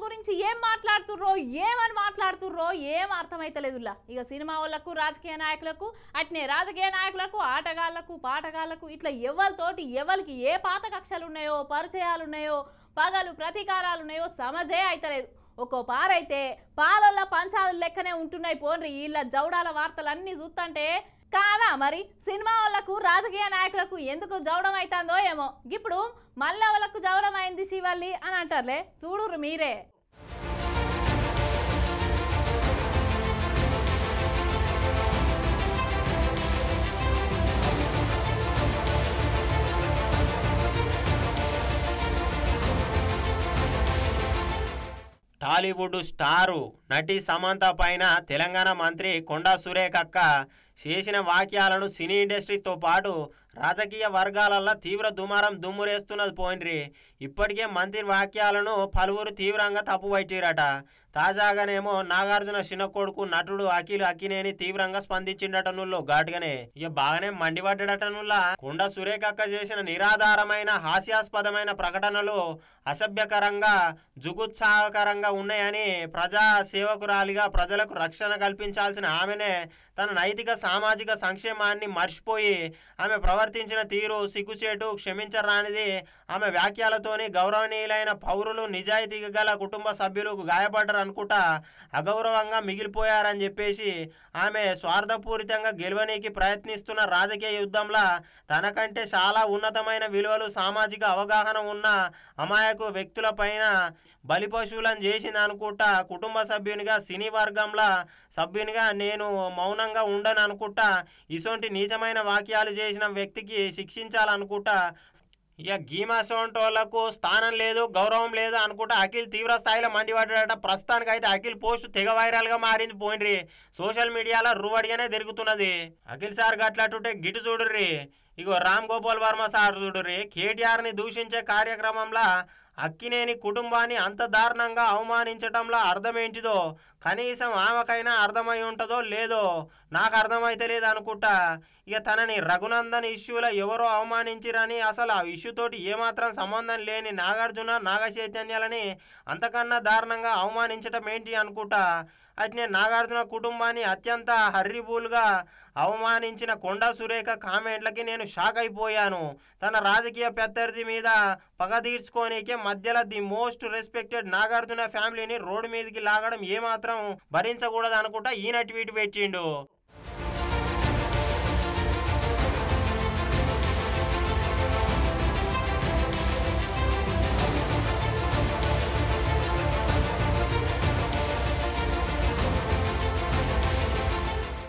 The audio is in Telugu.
గురించి ఏం మాట్లాడుతుర్రో ఏమని మాట్లాడుతుర్రో ఏం అర్థమైతలేదులా ఇక సినిమా వాళ్ళకు రాజకీయ నాయకులకు అట్నే రాజకీయ నాయకులకు ఆటగాళ్లకు పాటగాళ్లకు ఇట్లా ఎవరితోటి ఎవరికి ఏ పాత కక్షలు ఉన్నాయో పరిచయాలు ఉన్నాయో పగలు ప్రతీకారాలు ఉన్నాయో సమజే అయితలేదు ఒక్కో పారైతే పాలల్ల పంచాలు లెక్కనే ఉంటున్నాయి పోన్రి వీళ్ళ జౌడాల వార్తలన్నీ చూస్తుంటే కాదా మరి సినిమా వాళ్ళకు రాజకీయ నాయకులకు ఎందుకు జవడం అవుతుందో ఏమో ఇప్పుడు మళ్ళా వాళ్ళకు జవడం అయింది శివల్లి అని అంటారులే చూడురు మీరే టాలీవుడ్ స్టారు నటి సమంత పైన తెలంగాణ మంత్రి కొండా సురేఖక్క చేసిన వాక్యాలను సినీ ఇండస్ట్రీతో పాటు రాజకీయ వర్గాలలో తీవ్ర దుమారం దుమ్మురేస్తున్నది పోయినరి ఇప్పటికే మంత్రి వాక్యాలను పలువురు తీవ్రంగా తప్పుపట్టిరట తాజాగానేమో నాగార్జున చిన్న కొడుకు నటుడు అఖిల్ అక్కినేని తీవ్రంగా స్పందించిండటనుల్లో ఘాటుగానే ఇక బాగానే మండిపడ్డటనుల్లా కొండా సురేఖక్క చేసిన నిరాధారమైన హాస్యాస్పదమైన ప్రకటనలు అసభ్యకరంగా జుగుత్సాహకరంగా ఉన్నాయని ప్రజా సేవకురాలిగా ప్రజలకు రక్షణ కల్పించాల్సిన ఆమెనే తన నైతిక సామాజిక సంక్షేమాన్ని మర్చిపోయి ఆమె ప్రవర్తించిన తీరు సిగ్గుచేటు క్షమించరానిది ఆమె వ్యాఖ్యలతోని గౌరవనీయులైన పౌరులు నిజాయితీగా గల కుటుంబ సభ్యులు గాయపడ్డారు అనుకుంటా అగౌరవంగా మిగిలిపోయారని చెప్పేసి ఆమె స్వార్థపూరితంగా గెలవనీకి ప్రయత్నిస్తున్న రాజకీయ యుద్ధంలో తనకంటే చాలా ఉన్నతమైన విలువలు సామాజిక అవగాహన ఉన్న అమాయక వ్యక్తులపైన బలిపశువులను చేసింది అనుకుంటా కుటుంబ సభ్యునిగా సినీ వర్గంలో సభ్యునిగా నేను మౌనంగా ఉండను అనుకుంటా ఇటువంటి నీచమైన వాక్యాలు చేసిన వ్యక్తికి శిక్షించాలనుకుంటా ఇక గీమాసోంటోళ్లకు స్థానం లేదు గౌరవం లేదు అనుకుంటా అఖిల్ తీవ్ర స్థాయిలో మండిపడ్డాడట ప్రస్తుతానికి అయితే అఖిల్ పోస్ట్ తెగ వైరల్గా మారింది పోయిండ్రి సోషల్ మీడియాలో రువడిగానే తిరుగుతున్నది అఖిల్ సార్ గట్లట్టుంటే గిటు చూడుర్రి ఇగో రామ్ గోపాల్ వర్మ సార్ చూడుర్రి కేటీఆర్ని దూషించే కార్యక్రమంలో అక్కినేని కుటుంబాన్ని అంత దారుణంగా అవమానించడంలో అర్థమేంటిదో కనీసం ఆమెకైనా అర్థమై ఉంటుందో లేదో నాకు అర్థమైతే లేదు అనుకుంటా ఇక తనని రఘునందన్ ఇష్యూలో ఎవరో అవమానించిరని అసలు ఆ ఇష్యూతోటి ఏమాత్రం సంబంధం లేని నాగార్జున నాగచైతన్యాలని అంతకన్నా దారుణంగా అవమానించడం ఏంటి అనుకుంటా అట్నే నాగార్జున కుటుంబాన్ని అత్యంత హర్రిబుల్గా అవమానించిన కొండా సురేఖ కామెంట్లకి నేను షాక్ అయిపోయాను తన రాజకీయ ప్రత్యర్థి మీద పగ తీర్చుకోనికే మధ్యలో ది మోస్ట్ రెస్పెక్టెడ్ నాగార్జున ఫ్యామిలీని రోడ్డు మీదకి లాగడం ఏమాత్రం భరించకూడదు అనుకుంటా ఈయన ట్వీట్ పెట్టిండు